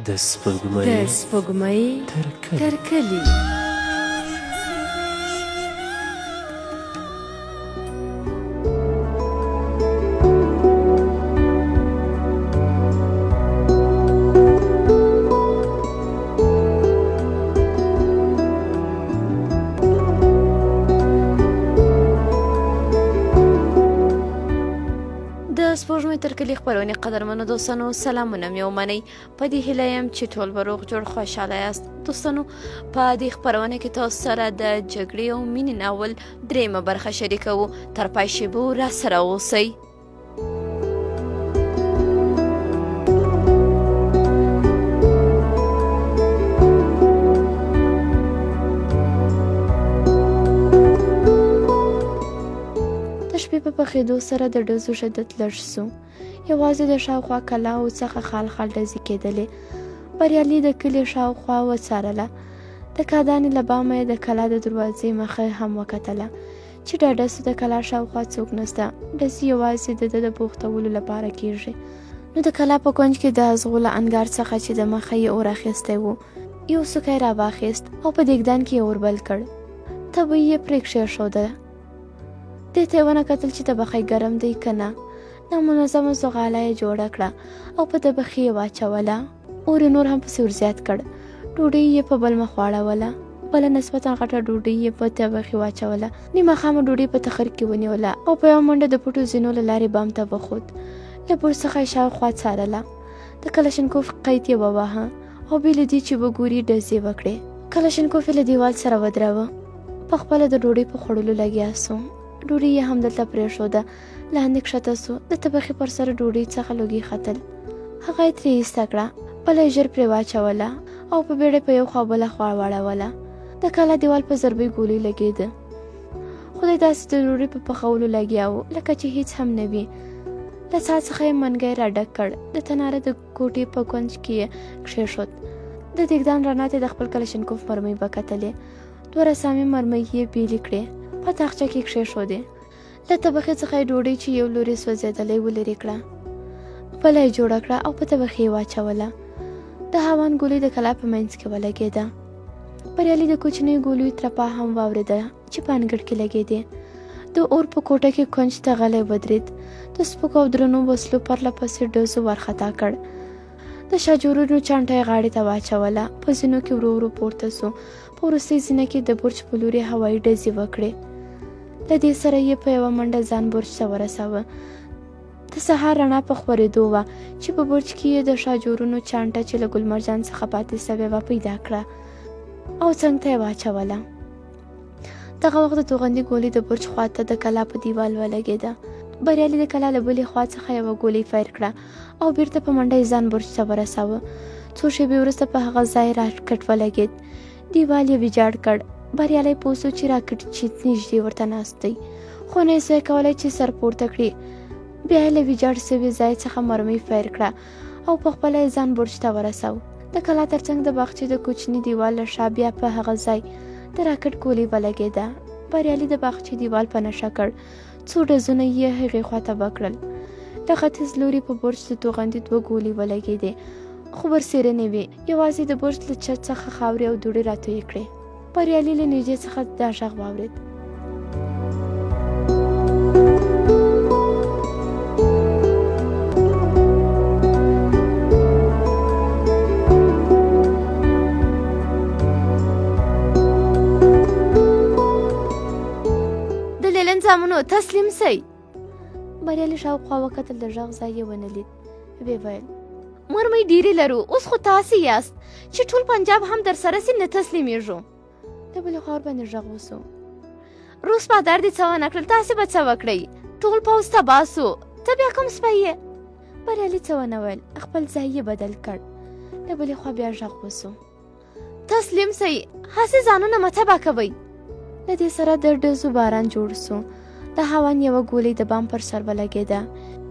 د سپوږمۍ تر کلي. د سپوږمۍ تر کلي خپرونې قدرمنو دوستانو سلامونه مې ومنئ. په دې هیله یم چې ټول به روغ جوړ خوشحاله یاست. دوستانو په دې خپرونه کې تاسو سره د جګړې او مینې ناول درېیمه برخه شریکوو. تر پای شیبو راسره اوسئ. شپې په پخېدو سره د ډزو شدت لږ سو. یوازې د شاوخوا کلاو څخه خال خال ډزې کېدلې. بریالي د کلي شاوخوا وڅارله. د کادانې له بامه یې د کلا د دروازې مخه هم وکتله چې ډاډه سو د کلا شاوخوا څوک نسته. ډزې یوازې د ده د بوختولو لپاره کېږي. نو د کلا په کونج کې د ازغو له انګار څخه چې د مخه یې اور اخیستی و یو سوکی را واخیست او په دیګدان کې یې اور بل کړ. تبه یې پرې کښېښوده. دې ته یې ونه کتل چې تبخی ګرم دی که نه. نامنظمه زغاله یې جوړه کړه او په تبخي یې واچوله. اور یې نور هم پسې ورزیات کړ. ډوډۍ یې په بل مخ واړوله. بله نسبتا غټه ډوډۍ یې په تبخي واچوله. نیمه خامه ډوډۍ په تخر کې ونیوله او په یوه منډه د پټو زینو له لارې بام ته وخوت. له برج څخه یې شاوخوا څارله. د کلشنکوف قید یې وواهه او بې له دې چې وګوري ډزې وکړې. کلشنکوف یې له دیوال سره ودراوه. په خپله د ډوډۍ په خوړلو لګیا سو. ډوډۍ یې هم دلته پرېښوده. لاندې کښته سو. د تبخي پر سر ډوډۍ څخه لوګي ختل. هغه یې ترې ایسته کړه. بله یې ژر پرې واچوله او په بیړه په یو خوا بله خوا واړوله. د کلا دیوال په ضربۍ ګولۍ لګېده. خدای داسې د ډوډۍ په پخولو لګیا و لکه چې هیڅ هم نه وي. له څا څخه یې منګی را ډک کړ. د تناره د کوټې په کونج کې یې کښېښود. د دیګدان رڼا ته د خپل کلشنکوف مرمۍ وکتلې. دوه رسامي مرمۍ یې بیلې کړې. په تاخچه کې کښېښودې. له تبخي څخه یې ډوډۍ چې یو لوري سوځېدلی و لرې کړه. بله یې جوړه کړه او په تبخي یې واچوله. د هاوان ګولۍ د کلا په منځ کې ولګېده. بریالي د کوچنیو ګولیو ترپا هم واورېده چې په انګړ کې لګېدې. د اور په کوټه کې کونج ته غلی ودرېد. د سپکو او درنو وسلو پرله پسې ډزو وارخطا کړ. د شاجورونو چانټه یې غاړې ته واچوله. په زینو کې ورو ورو پورته سو. په وروستۍ زینه کې د برج په لوري هوایي ډزې وکړې. له دې سره یې په یوه منډه ځان برج ته ورساوه. د سهار رڼا په خورېدو وه چې په برج کې یې د شاجورونو چانټه چې له ګلمرجان څخه پاتې سوې وه پیدا کړه او څنګ ته یې واچوله. دغه وخت د توغندي ګولۍ د برج خواته د کلا په دیوال ولګېده. بریالي د کلا له بلې خوا څخه یوه ګولۍ فیر کړه او بیرته په منډه یې ځان برج ته ورساوه. څو شېبې وروسته په هغه ځای راکټ ولګېد. دیوال یې ویجاړ کړ. بریالی پوه سو چې راکټ چې نږدې ورته ناست دی خو نه یې سوی کولی چې سر پورته کړي. بیا یې له ویجاړ سوي ځای څخه مرمۍ فیر کړه او په خپله یې ځان برج ته ورساو. د کلا ترڅنګ د باغچې د کوچني دیوال له شا بیا په هغه ځای د راکټ ګولۍ ولګېده. بریالي د باغچې دیوال په نشه کړ. څو ډزونه یې هغې خواته وکړل. له ختیځ لوري په برج د توغندي دوه ګولۍ ولګېدې خو برسېرنې وې. یوازې د برج له چت څخه خاورې او دوړې راتویې کړې. بریالي له نږدې څخه دا غږ واورېد. د لیلن زامنو تسلیم سئ. بریالي شاوخوا وکتل. د غږ ځای یې ونه لید. ویې ویل مرمۍ ډېرې لرو. اوس خو تاسې یاست چې ټول پنجاب هم در سره سي نه تسلیمیږو. د بلې خوا ورباندې غږ وسو. روس بادار دې څه ونه کړل. تاسې به څه وکړئ؟ ټول پوځ تباه سو. ته بیا کوم سپی یې؟ بریالي څه ونه ویل. خپل ځای یې بدل کړ. د بلې خوا بیا غږ وسو. تسلیم سئ. هسې ځانونه مه تباه کوئ. له دې سره د ډزو باران جوړ سو. د هاوان یوه ګولۍ د بام پر سر ولګېده.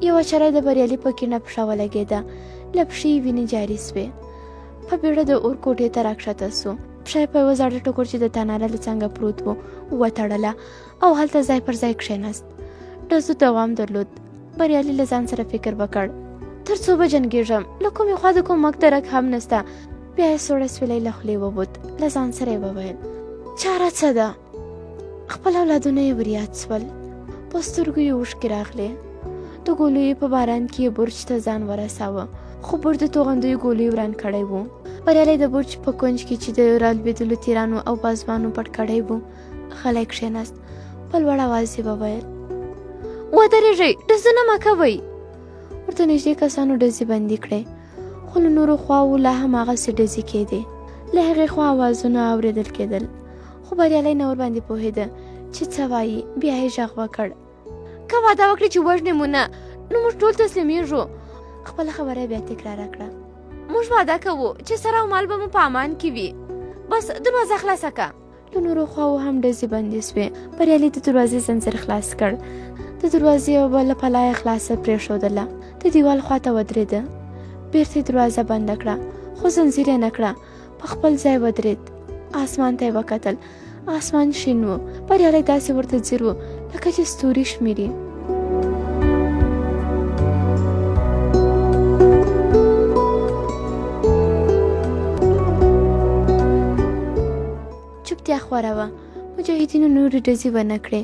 یوه چره د بریالي په کیڼه پښه ولګېده. له پښې یې وینې جاري سوې. په بیړه د اور کوټې ته راکښته سو. پښه یې په یوه زاړه ټوکر چې د تناره له څنګه پروت و وتړله او هلته ځای پر ځای کښېناست. ډزو دوام درلود. بریالي له ځان سره فکر وکړ. تر څو به جنګېږم، له کومې خوا د کوم مقدرک هم نسته. بیا یې سوړه سویلی له خولې ووت. له ځان سره یې وویل چاره څه ده؟ خپل اولادونه یې ور یاد سول. په سترګو یې اوښکې راغلې. د ګولیو په باران کې یې برج ته ځان ورساوه، خو برج د توغندیو ګولیو وران کړی و. بریالی د برج په کونج کې چې د رالوېدلو تیرانو او بازوانو پټ کړی و غلی کښېناست. په لوړ اواز یې وویل ودرېږئ، ډزونه مه کوئ. ورته نږدې کسانو ډزې بندي کړې، خو له نورو خواوو لا هم هغسې ډزې کېدې. له هغې خوا اوازونه اورېدل کېدل، خو بریالی نه ورباندې پوهېده چې څه وایي. بیا یې غږ وکړ که وعده وکړې چې وژنې مو نه، نو موږ ټول تسلیمېږو. خپله خبره بیا تکراره کړه. موږ وعده کوو چې سر او مال به مو په امان کې وي. بس دروازه خلاصه که. له نورو خواوو هم ډزې بندې سوې. بریالي د دروازې زنځیر خلاص کړ. د دروازې یوه بله پله یې خلاصه پرېښودله. د دیوال خواته ودرېده. بېرته یې دروازه بنده کړه، خو زنځیر یې نه کړه. په خپل ځای ودرېد. اسمان ته یې وکتل. اسمان شین و. بریالی داسې ورته ځیر و لکه چې ستوري شمېري. چوپتیا خوره وه. مجاهدینو نورې ډزې ونه کړې.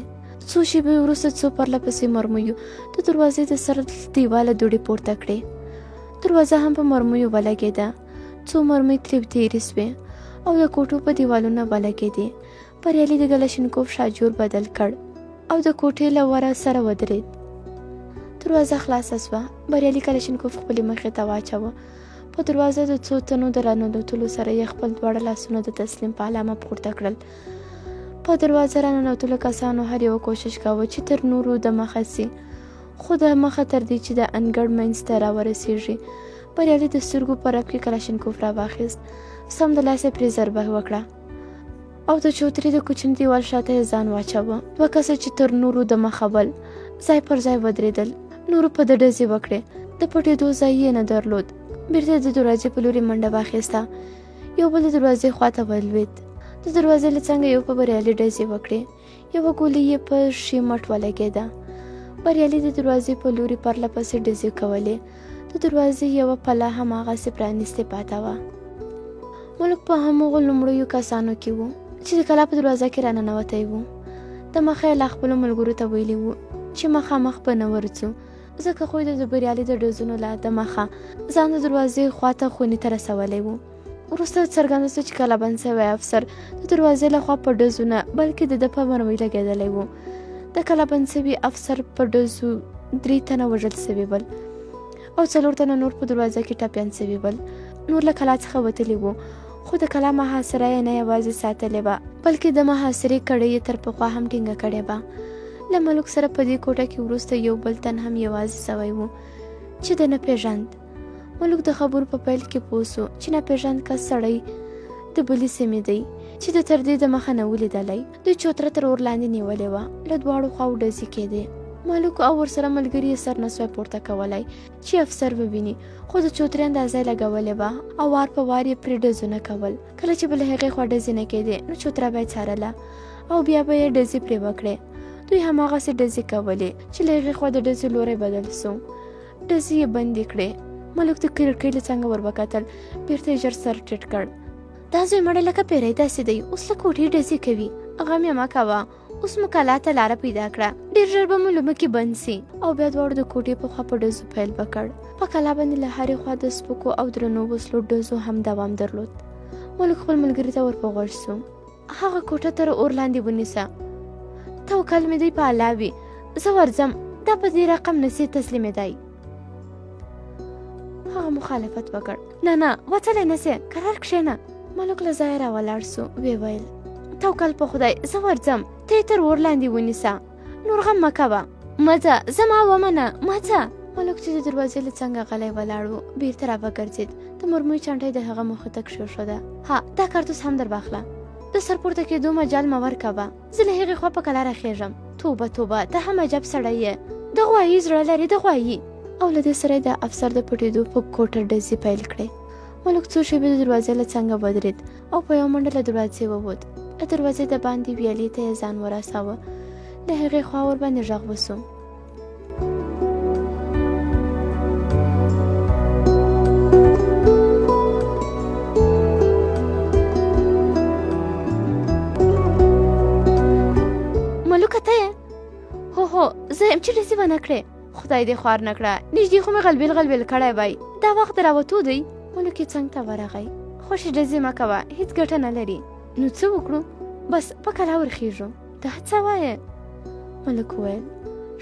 څو شېبې وروسته څو پرله پسې مرمیو د دروازې د سر دیواله دوړې پورته کړې. دروازه هم په مرمیو ولګېده. څو مرمۍ ترې تېرې سوې او د کوټو په دیوالونه ولګېدې. بریالي د کلشینکوف شاجور بدل کړ او د کوټې له وره سره ودرېد. دروازه خلاصه سوه. بریالي کلشینکوف خپلې مخې ته واچوه. په دروازه د څو تنو د راننوتلو سره یې خپل دواړه لاسونه د تسلیم په علامه پورته کړل. په دروازه راننوتلو کسانو هر یو کوشش کاوه چې تر نورو د مخه سي، خو د مخه تر دې چې د انګړ منځ ته راورسېږي. بریالي د سترګو په رپ کې کلشینکوف راواخیست. سمدلاسه پرې ضربه وکړه او د چوترې د کوچني دیوال شاته یې ځان واچوه. دوه کسه چې تر نورو د مخه ول ځای پر ځای ودرېدل. نورو په ده ډزې وکړې. د پټېدو ځای یې نه درلود. بیرته د دروازې په لورې منډه واخیسته. یو بل د دروازې خواته ولوېد. د دروازې له څنګه یو په بریالي ډزې وکړې. یوه ګولۍ یې په ښي مټ ولګېده. بریالي د دروازې په لورې پرله پسې ډزې کولې. د دروازې یوه پله هماغسې پرانیستې پاته وه. ملک په هماغو لومړیو کسانو کې و چې د کلا په دروازه کې راننوتی و. د مخه یې لا خپلو ملګرو ته ویلي و چې مخامخ به نه ورځو، ځکه خو د بریالي د ډزونو له د مخه ځان د دروازې خواته خونې ته رسولی و. وروسته څرګنده سوه چې کلابند سوی افسر د دروازې له خوا په ډزو نه بلکې د ده په مرمۍ لګېدلی و. د کلابند سوي افسر په ډزو 3 تنه وژل سوي ول او 4 تنه نور په دروازه کې ټپیان سوي ول. نور له کلا څخه وتلي وو، خو د کلا محاصره یې نه یوازې ساتلې وه بلکې د محاصرې کړۍ یې تر پخوا هم ټینګه کړې وه. له ملک سره په دې کوټه کې وروسته یو بل تن هم یوازې سوی و چې د نه پېژند. ملک د خبرو په پیل کې پوه سو چې نه پېژند کس سړی د بلې سیمې دی چې د تر دې د مخه نه ولیدلی. دوی چوتره تر اور لاندې نیولې وه. له دواړو خواو ډزې کېدې. ملک او ورسره ملګري یې سر نسوی پورته کولی چې افسر وویني، خو د چوترې اندازه یې لګولې وه او وار په وار یې پرې ډزونه کول. کله چې به له هغې خوا ډزې نه کېدې نو چوتره به یې څارله او بیا به یې ډزې پرې وکړې. دوی هماغسې ډزې کولې چې له هغې خوا د ډزې لوری بدل سو. ډزې یې بندې کړې. ملک د کړکۍ له څنګه ور وکتل. بیرته یې ژر سر ټیټ کړ. دا زوی مړی لکه پیری داسې دی، اوس له کوټې ډزې کوي. غم یې مه کوه، اوس مو کلا ته لاره پیدا کړه، ډېر ژر به مو له مکې بند سي. او بیا دواړو د کوټې په خوا په ډزو پیل وکړ. په کلا باندې له هرې خوا د سپکو او درنو وسلو ډزو هم دوام درلود. ملک خپل ملګري ته ور په غوږ سو. هغه کوټه تر اور لاندې ونیسه، توکل مې دی په الله وي، زه ورځم، دا په دې رقم نسي تسلیمېدی. هغه مخالفت وکړ. نه وتلی نسې، کرار کښېنه. ملک له ځایه راولاړ سو. ویې ویل توکل په خدای، زه ورځم، ته یې تر اور لاندې ونیسه، نور غم مه کوه، مه ځه، زما ومنه، مه ځه. ملک چې د دروازې له څنګه غلی ولاړ و بېرته را وګرځېد. د مرمۍ چانټۍ د هغه مخې ته کښېښوده. ها دا کارتوس هم در واخله، د سر پورته کېدو مجال مه ورکوه، زه له هغې خوا په کلا راخېږم. توبه ته هم عجب سړی یې، د غوایي زړه لرې، د غوایي. او له دې سره د افسر د پټېدو په کوټه ډزې پیل کړې. ملک څو شېبې د دروازې له څنګه ودرېد او په یو منډه له دروازې ووت. له دروازې د باندې ویالې ته یې ځان ورساوه. له هغې خوا ورباندې غږ وسو. ملوکه ته یې؟ هو زه یم چې ډزې ونه کړې. خدای دې خوار نه کړه، نږدې خو مې غلبېل کړی وای. دا وخت راوتو دی. ملک یې څنګ ته ورغی. خوشې ډزې مه کوه، هېڅ ګټه نه لري. نو څه وکړو؟ بس په کلا ورخېږو. دا څه وایې؟ ملک وویل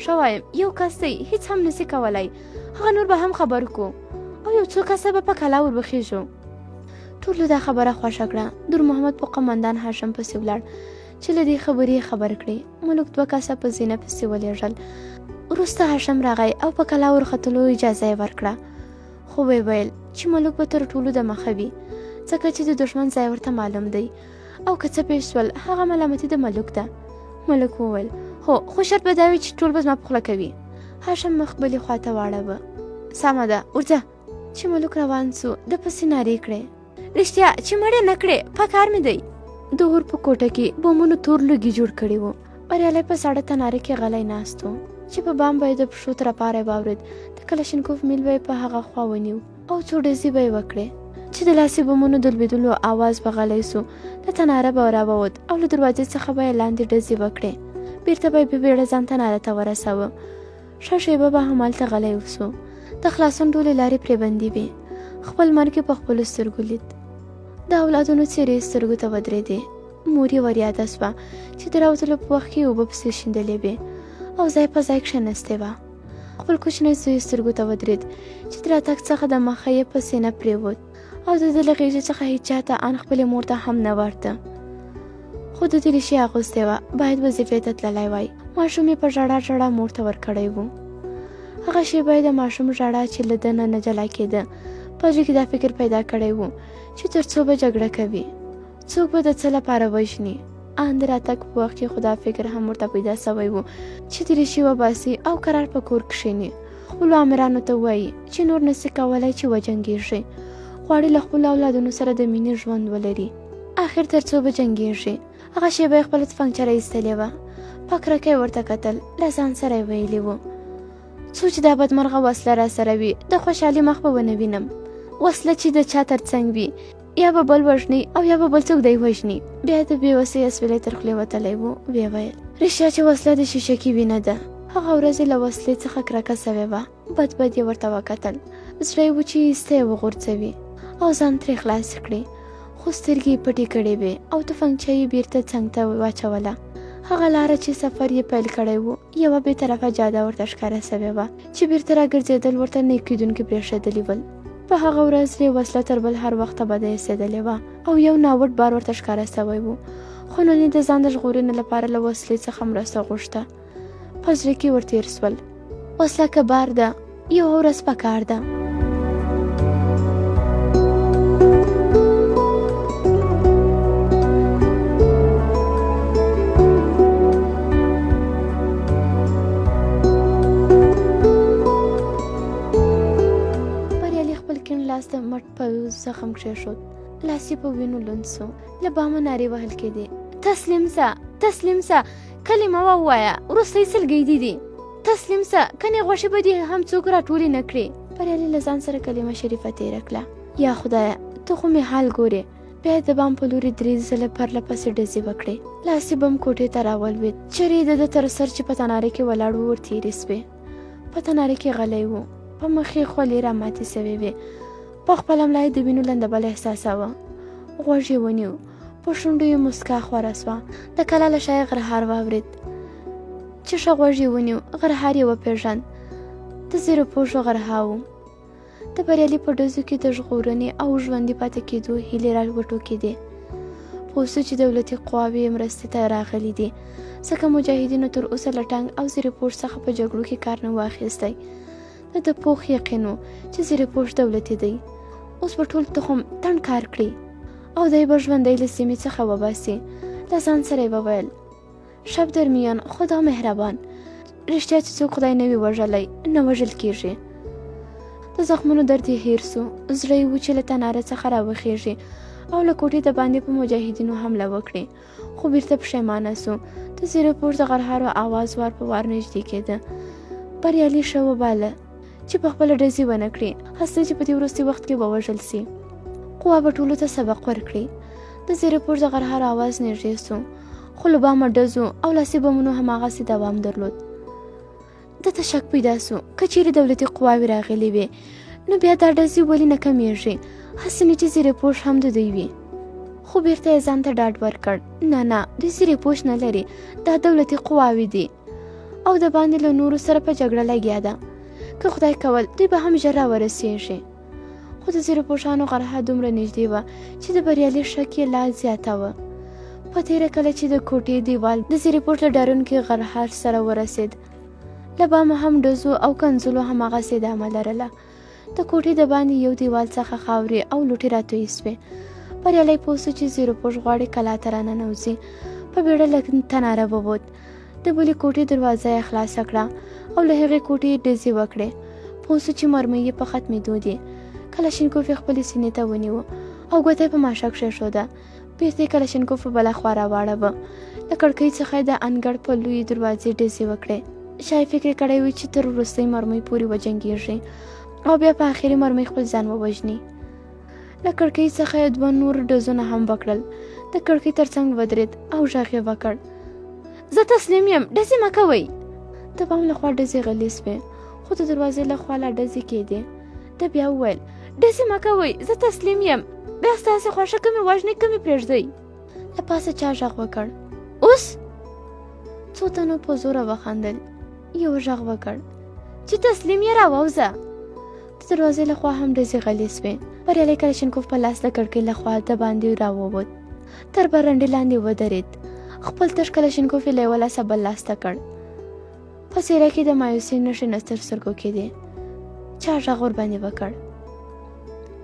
ښه وایم، یو کس دی هېڅ هم نسي کولی، هغه نور به هم خبر کو او یو څو کسه به په کلا ور وخېږو. ټولو دا خبره خوښه کړه. نور محمد په قمندان هاشم پسې ولاړ چې له دې خبرې خبر کړي. ملک 2 کسه په زینه پسې ولېږل. وروسته هاشم راغی او په کلا ورختلو اجازه یې ورکړه، خو ویې ویل چې ملک به تر ټولو د مخه وي، ځکه چې د دښمن ځای ورته معلوم دی او که څه پیښ شول هغه ملامتي د ملک ده. ملک وویل هو، خو شرط به دا وي چې ټول به زما په خوله کوي. هاشم مخ بلې خواته واړوه. سمه ده، ورځه. چې ملک روان سو د پسې نارې کړې رښتیا چې مړې نه کړې، په کار مې دی. د اور په کوټه کې بومونو تور لوګي جوړ کړي وو. بریالی په ساړه تناره کې غلی ناست و چې په بام به یې د پښو ترپاره واورېد. د کلشینکوف میل به یې په هغه خوا ونیو او څو ډزې به یې وکړې چې د لاسي بومونو د لوېدلو آواز به غلی سو. د تناره به راووت او له دروازې څخه به یې لاندې ډزې وکړې. بیرته به یې په بیړه ځان تناره ته ورساوه. ښه شېبه به همالته غلی وسو. د خلاصون ټولې لارې پرې بندې وې. خپل مرګ یې په خپلو سترګو لید. د اولادونو څېرې یې سترګو ته ودرېدې. مور یې وریاده سوه چې د راوتلو په وخت کې یې اوبه پسې شیندلې وې او ځای په ځای کښېنستې وه. خپل کوچنی زوی یې سترګو ته ودرېد چې د راتګ څخه د مخه یې په سینه پرېوت او د ده له غېږې څخه هېچ چاته ان خپلې مور ته هم نه ورته. خو د دې ریشې اغوستې وه، باید وظیفې ته تللی وای. ماشوم یې په ژړا ژړا مور ته ورکړی و. هغه شېبه یې د ماشوم ژړا چې له ده نه جلا کېده په زړه کې دا فکر پیدا کړی و چې تر څو به جګړه کوي، څوک به د څه لپاره وژني. ان د راتګ په وخت کې خو دا فکر هم ورته پیدا سوی و چې د ریشې وباسي او قرار په کور کښېني. خپلو امیرانو ته وایي چې نور نسي کولی چې وجنګېږي، غواړي له خپلو اولادونو سره د مینې ژوند ولري. اخر تر څو به جنګېږي. هغه شېبه یې خپله تفنګچره ایستلې وه. په کرکه یې ورته کتل. له ځان سره یې ویلي و څو چې دا بدمرغه وسله را سره وي د خوشحالي مخ به ونه وینم. وسله چې د چا تر څنګ وي یا به بل وژني او یا به بل څوک دی وژني. بیا د بېوسۍ اسویلی تر خولې وتلی و. ویې ویل رښتیا چې وسله د شیشکي وینه ده. هغه ورځ یې له وسلې څخه کرکه سوې وه. بد بد یې ورته وکتل. زړه یې و چې ایسته یې وغورځوي او ځان ترې خلاص کړي، خو سترګې یې پټې کړې وې او تفنګچه یې بیرته څنګ ته واچوله. هغه لاره چې سفر یې پیل کړی و یوه بې طرفه جاده ورته ښکاره سوې وه چې بیرته راګرځېدل ورته نه کېدونکي برېښېدلي ول. په هغه ورځ یې وسله تر بل هر وخته بده ایسېدلې وه او یو ناوړ بار ورته ښکاره سوی و، خو نن یې د ځان د ژغورنې لپاره له وسلې څخه مرسته غوښته. په زړه کې ورتېر سول وسله که بار ده، یوه ورځ پکار ده. لاس د مټ په زخم کښېښود. لاس یې په وینو لوند سو. له بامه نارې وهل کېدې تسلیم سه، تسلیم سه، کلمه ووایه، وروستی سلګۍ دې دي، تسلیم سه، کنې غوښې به دې هم څوک راټولې نه کړې. بریالي له ځان سره کلمه شریفه تېره کړه. یا خدایه ته خو مې حال ګورې. بیا د بام په لورې 3 ځله پرله پسې ډزې وکړې. لاس یې بم کوټې ته راولوېد. چرې د ده تر سر چې په تناره کې ولاړ و ورتېرې سوې. په تناره کې غلی و. په مخ یې خولې راماتې سوې وې. په خپله ملا یې د وینو لندبل احساساوه. غوږ یې ونیو. په شونډو یې مسکا خوره سوه. د کلا له شا یې غرهار واورېد چې ښه غوږ یې ونیو. غرهار یې وپېژند. د زیرو پوشو غرها و. د بریالي په ډزو کې د ژغورنې او ژوندي پاتې کېدو هیلې را وټوکېدې. پوه سو چې دولتي قواوې مرستې ته راغلي دي، ځکه مجاهدینو تر اوسه له ټانک او زیرو پوش څخه په جګړو کې کار نه و اخیستی. د پوخ یقین و چې زیرو پوش دولتي دی. اوس به ټول تخم تڼ کار کړي او دی به ژوندی له سیمې څخه وباسي. له ځان سره یې وویل شب درمیان خدا مهربان، رښتیا چې څوک خدای نه وي وژلی نه وژل کېږي. د زخمونو درد یې هیر سو. زړه یې و چې له تناره څخه راوخېږي او له کوټې د باندې په مجاهدینو حمله وکړي، خو بیرته پښیمانه سو. د زیرو پوش د غرهارو آواز وار په وار نږدې کېده. بریالي ښه وباله چې په خپله ډزې ونه کړي، هسته چې په دې وروستي وخت کې ووژل سي. قوا به ټولو ته سبق ورکړي. د زیرو پوش د غرهارو آواز نږدې سو خو له بامه ډزو او لاسي بمونو هماغسې دوام درلود. ده ته شک پیدا سو که چیرې دولتي قواوې راغلې وې نو بیا دا ډزې ولې نه کمیږي، هسې نه چې زیرې پوش هم د دوی وي. خو بیرته یې ځان ته ډاډ ورکړ، نه دوی زیرې پوش نه لري، دا دولتي قواوې دي او د باندې له نورو سره په جګړه لګیا ده. که خدای کول دوی به هم ژر راورسېږي. خو د زیرې پوشانو غرحه دومره نږدې وه چې د بریالي شک یې لا زیاته وه. په تېره کله چې د کوټې دیوال د زیرې پوش له ډارونکي غرحه سره ورسېد، له بامه هم ډزو او کنځلو هماغسې ادامه لرله. د کوټې د باندې یو دیوال څخه خاورې او لوټې راتویې سوې. بریالی پوه سو چې زیرو پوش غواړي کلا ته راننوځي. په بیړه له تناره ووت، د بلې کوټې دروازه یې خلاصه کړه او له هغې کوټې ډزې وکړې. پوه سو چې مرمۍ یې په ختمېدو دي. کلشینکوف یې خپلې سینې ته ونیو او ګوته یې په ماشه کښېښوده. بیرته یې کلشینکوف په بله خوا راواړوه. له کړکۍ څخه یې د انګړ په لویې دروازې ډزې وکړې. شاید فکر کړی وي چې تر وروستۍ مرمۍ پورې وجنګېږي او بیا په آخري مرمۍ خپل ځان ووژني. له کړکۍ څخه یې 2 نور ډزونه هم وکړل. د کړکۍ تر څنګ ودرېد او غږ یې وکړ، زه تسلیم یم، ډزې مه کوئ. د بام له خوا ډزې غلې سوې، خو د دروازې له خوا لا ډزې کېدې. ده بیا وویل، ډزې مه کوئ، زه تسلیم یم، بیا ستاسې خوښه که مې وژنئ که مې پرېږدئ. له پاسه چا غږ وکړ، اوس؟ څو تنو په زوره وخندل. یو غږ وکړ چې تسلیم یې راووځه. د دروازې له خوا هم ډزې غلې سوې. بریالی کلشینکوف په لاس د کړکۍ له خوا د باندې راووت، تر برنډې لاندې ودرېد. خپل تش کلشینکوف یې له یوه لاسه بل لاس ته کړ. په څېره کې د مایوسۍ نښې نه تر سترګو کېدې. چا غږ ورباندې وکړ،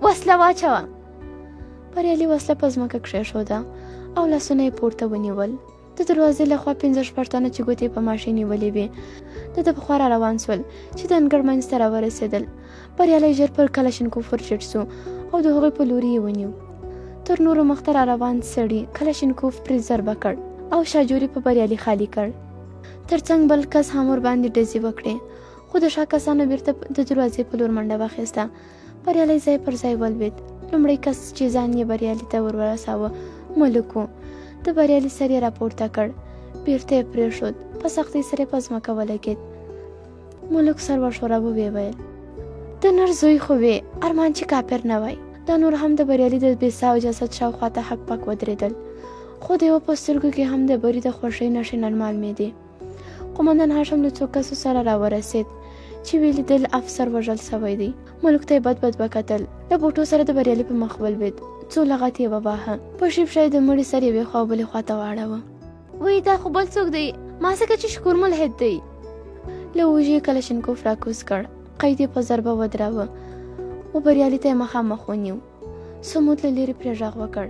وسله واچوه. بریالي وسله په ځمکه کښېښوده او لاسونه یې پورته ونیول. د دروازې له خوا 15 تنه چې ګوتې په ماشین نیولې وې د په خوا را روان سول چې د انګړ منځ ته راورسېدل. بریالی ژر پر کلشینکوف ورچټ سو او د هغوی په لوري یې ونیو. تر نورو مخته را روان سړي کلشینکوف پرې ضربه کړ او شاجوري په بریالي خالي کړ. تر څنګ بل کس هم ورباندې ډزې وکړې، خو د شا کسانو بیرته د دروازې په لور منډه واخیسته. بریالی ځای پر ځای ولوېد. لومړی کس چې ځان یې بریالي ته ورورساوه ملک و. د بریالي سر یې راپورته کړ، بیرته یې پرېښود، په سختۍ سره یې په ځمکه ولګېد. ملک سر وښوراوه، ویې ویل، د نر زوی خو وې، ارمان چې کافر نه وای. دا نور هم د بریالي د بې ساه جسد شاوخوا ته حق پک ودرېدل، خو د یوه په سترګو کې هم د بري د خوښۍ نښې نن معلومېدې. قومندان هاشم له څو کسو سره راورسېد چې ویې لیدل افسر وژل سوی دی. ملک ته یې بد وکتل، له بوټو سره د بریالي په مخ ولوېد، څو لغت یې وواهه. په شیب شای د مړي سر یوې خوا بلې خوا ته واړوه. وایي دا خو بل څوک دی، ما ځکه چې شکور ملحد دی. له اوږې یې کلشینکوف راکوز کړ، قید یې په ضربه ودراوه او بریالي ته یې مخامخ ونیو. سمود له لرې پرې غږ وکړ،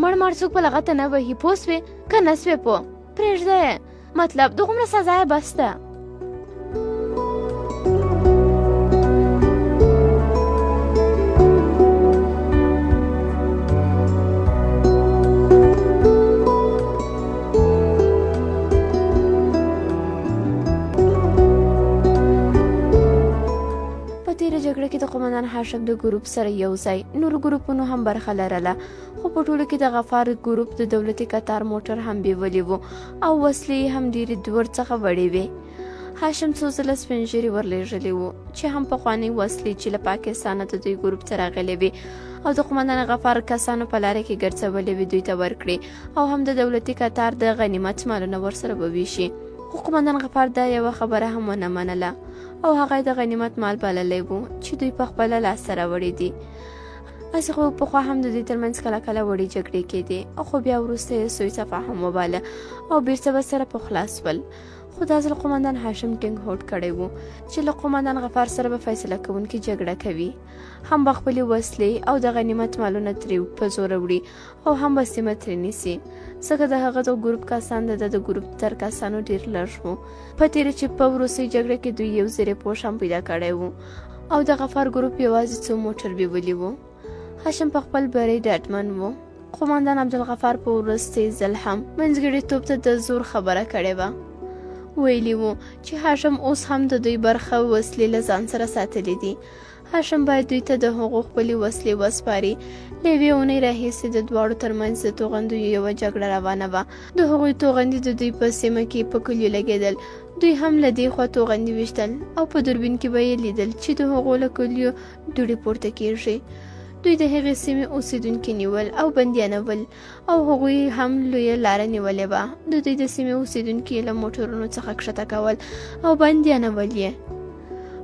مړ څوک په لغته نه وهي، پوه سوې که نه سوې پوه، پرېږده یې، مطلب د غومره سزا یې بس ده. جګړه کې د قومندان هاشم د ګروپ سره یو ځای نورو ګروپونو هم برخه لرله، خو په ټولو کې د غفار ګروپ د دولتي قطار موټر هم بیولې و او وسلې هم ډېرې دوړ څخه وړې وې. هاشم څو ځله سپین ږیري ورلېږلي وو چې هم پخوانۍ وسلې چې له پاکستانه د دوی ګروپ ته راغلې وې او د قومندان غفار کسانو په لاره کې ګرځولې وې دوی ته ورکړي، او هم د دولتي قطار د غنیمت مالونه ورسره وویشي. خو قومندان غفار دا یوه خبره هم ونه منله او هغه د غنیمت مال بللی و چې دوی په خپله لاسته راوړي دي. هسې خو پخوا هم د دوی ترمنځ کله کله وړې جګړې کېدې، خو بیا وروسته یې سوی تفاهم وباله او بیرته به سره پخلا سول. خو دا ځل قومندان هاشم ټینګ هوډ کړی و چې له قومندان غفار سره به فیصله کوونکي جګړه کوي، هم به خپلې وسلې او د غنیمت مالونه ترې په زوره وړي او هم به سیمه ترې نیسي، ځکه د هغه د ګروپ کسان د ګروپ تر کسانو ډېر لږ وو. په تېره چې په وروستۍ جګړه کې دوی یو زیرې پوش هم پیدا کړی و او د غفار ګروپ یوازې څو موټر بیولي وو. هاشم په خپل بری ډاډمن و. قومندان عبدالغفار په وروستۍ ځل هم منځګړیتوب ته د زور خبره کړې وه. ویلي وو چې هاشم اوس هم د دوی برخه وسلې له ځان سره ساتلې دي، هاشم باید دوی ته د هغو خپلې وسلې وسپاري. له یوې اونۍ راهیسې د دواړو ترمنځ د توغندیو یوه جګړه روانه وه. د هغوی توغندي د دوی په سیمه کې په کلیو لګېدل. دوی هم له دې خوا توغندي ویشتل او په دوربین کې به یې لیدل چې د هغو له کلیو دوړې پورته کېږي. دوی د هغې سیمې اوسیدونکي نیول او بندیانول او هغوی هم لویه لاره نیولې وه. د دوی د سیمې اوسیدونکي له موټرونو څخه کښته کول او بندیانول یې.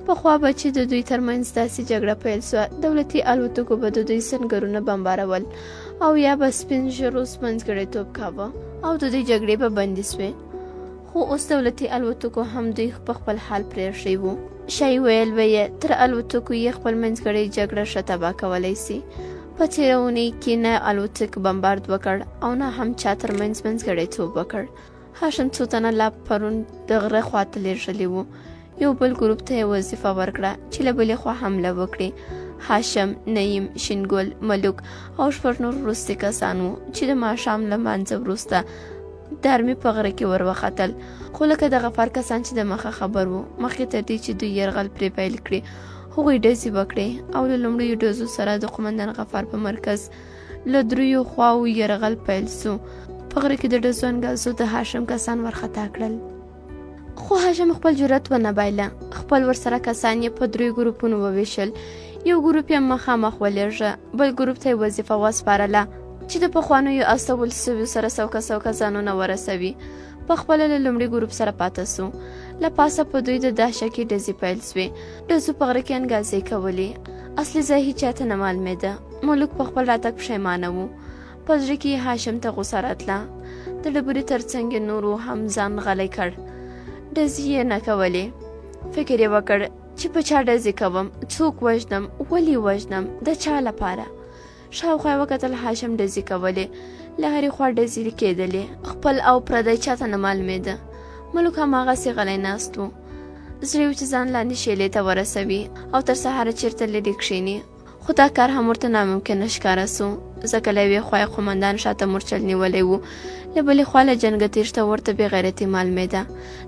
پخوا به چې د دوی ترمنځ داسې جګړه پیل سوه، دولتي الوتکو به د دوی سنګرونه بمبارول او یا به سپین ژیرو منځګړیتوب کاوه او د دوی جګړې به بندې سوې. خو اوس دولتي الوتکو هم دوی په خپل حال پرېښی وو. شای ویل به یې تر الوتکو یې خپل منځګړی جګړه ښه تباه کولی سي. په تېره اونۍ کې نه الوتک بمبارد وکړ او نه هم چا ترمنځ منځګړیتوب وکړ. هاشم څو تنه لا پرون د غره خواته لېږلي وو. یو بل ګروپ ته یې وظیفه ورکړه چې له بلې خوا حمله وکړي. هاشم، نعیم، شینګل، ملوک او شپږ نور وروستي کسان وو چې د ماښام له مانځه وروسته د ارمي په غره کې ور وختل. خو لکه د غفار کسان چې د مخه خبر وو، مخکې تر دې چې دوی یرغل پرې پیل کړي، هغوی ډزې وکړې او له لومړیو ډزو سره د قومندان غفار په مرکز له دریو خواو یرغل پیل سو. په غره کې د ډزو انګازو د هاشم کسان ورخطا کړل. خو هاشم خپل جرأت ونه بایله. خپل ورسره کسان یې په دریو ګروپونو وویشل. یو ګروپ یې مخامخ ولېږه، بل ګروپ ته یې وظیفه وسپارله چې د پخوانیو استول سویو سره سوکه ځانونه ورسوي. په خپله له لومړي ګروپ سره پاته سو. له پاسه په دوی د دهشکې ډزې پیل سوې. ډزو په غره کې انګازې کولې. اصلي ځای هېچا ته نه معلومېده. ملک په خپل راتګ پښیمانه و. په زړه کې یې هاشم ته غوسه راتله. د ډبرې تر څنګ نورو هم ځان غلی کړ. ډزې یې نه کولې. فکر یې وکړ چې په چا ډزې کوم، څوک وژنم، ولې وژنم، د چا لپاره. شاوخوا یې وکتل، هاشم ډزې کولې. له هرې خوا ډزې کېدلې. خپل او پردی چاته نه معلومېده. ملک هماغسې غلی ناست و. زړه یې چې ځان لاندې شیلې ته ورسوي او تر سهاره چېرته لرې کښېني. خو دا کار هم ورته ناممکنه ښکاره سو، ځکه له یوې خوا یې قومندان شاته مورچل نیولی و، له بلې خوا له جنګه تېښته ورته بې غیرتي معلومېده.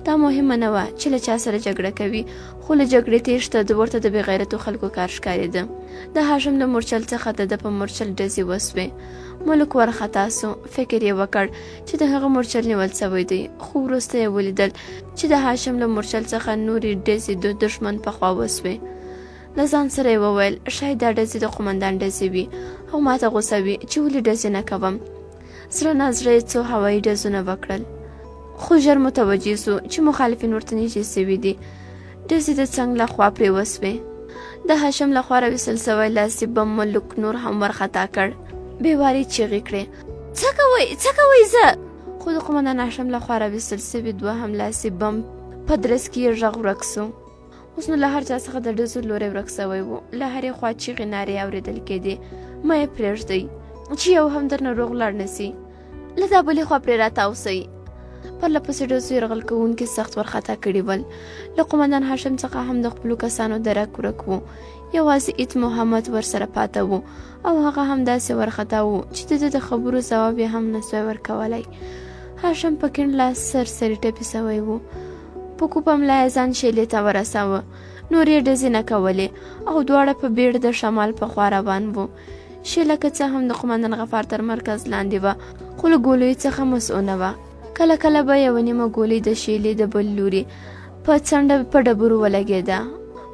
دا مهمه نه وه چې له چا سره جګړه کوي، خو له جګړې تېښته ورته د بې غیرتو خلکو کار ښکارېده. د هاشم له مورچل څخه د ده په مورچل ډزې وسوې. ملک ورخطا سو. فکر یې وکړ چې د هغه مورچل نیول سوی دی، خو وروسته یې ولیدل چې د هاشم له مورچل څخه نورې ډزې د دښمن په خوا وسوې. له ځان سره یې وویل شاید دا ډزې د قومندان ډزې وي او ما ته غوسه وي چې ولې ډزې نه کوم. زړه نازړه یې څو هوایي ډزونه وکړل، خو ژر متوجه سو چې مخالفین ورته نږدې سوي دي. ډزې د څنګ له خوا پرې وسوې. د هاشم له خوا راویستل سوی لاسي بم ملک نور هم ورخطا کړ. بېوارې چیغې کړې، څه کوئ زه؟ خو د قومندان هاشم له خوا راویستل سوي دوهم لاسي بم په درز کې یې غږ ورک سو. اوس نو له هر چا څخه د ډزو لوری ورک سوی و. له هرې خوا چیغې نارې اورېدل کېدې، مه یې پرېږدئ چې یو هم درنه روغ لاړ نه سي، له دا بلې خوا پرې راتاوسئ. پرله پسې ډزو یرغل کوونکي سخت ورخطا کړي ول. له قومندان هاشم څخه هم د خپلو کسانو درک ورک و. یوازې ایت محمد ورسره پاته و او هغه هم داسې ورخطا و چې د ده د خبرو ځواب یې هم نسوی ورکولی. هاشم په کیڼ لاس سرسري ټپي سوی و. په کوپه ملا یې ځان شیلې ته ورساوه. نور یې ډزې نه کولې او دواړه په بیړه د شمال په خوا روان و. شیله که څه هم د قومندان غفار تر مرکز لاندې وه، خو له ګولیو څخه مسؤونه وه. کله کله به یوه نیمه ګولۍ د شیلې د بل لوري په څنډه په ډبرو ولګېده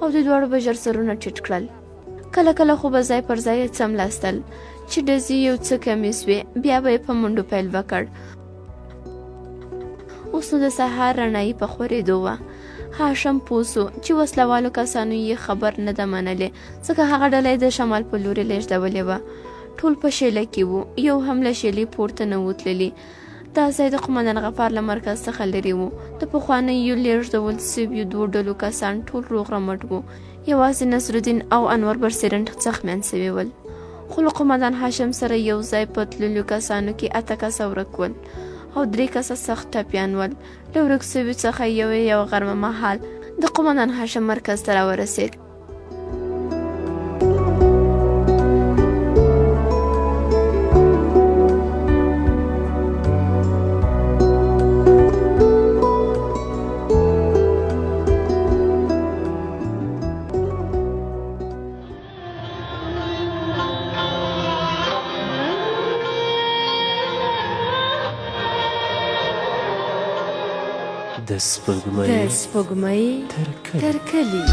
او د دواړو به ژر سرونه ټیټ کړل. کله کله خو به ځای پر ځای یې څملاستل چې ډزې یو څه کمې سوې. بیا به یې په منډو پیل وکړ. اوس نو د سهار رڼایي په خورېدو وه. هاشم پوه سو چې وسلوالو کسانو یې خبر نه ده منلې، ځکه هغه ډله یې د شمال په لورې لېږدولې وه. ټول په شیله کې وو، یو هم له شیلې پورته نه و تللي. دا ځای د قومندان غفار له مرکز څخه لرې و. د پخوانیو لېږدول سویو دوو ډلو کسان ټول روغ رمټ وو. یوازې نصرالدین او انور برسېرنټ زخمیان سوي ول. خو له قومندان هاشم سره یو ځای په تللو کسانو کې 8 کسه ورک ول او 3 کسه سخت ټپیان ول. له ورک سویو څخه یو غرمه مهال د قومندان هاشم مرکز ته راورسېد. د سپوږمۍ تر کلي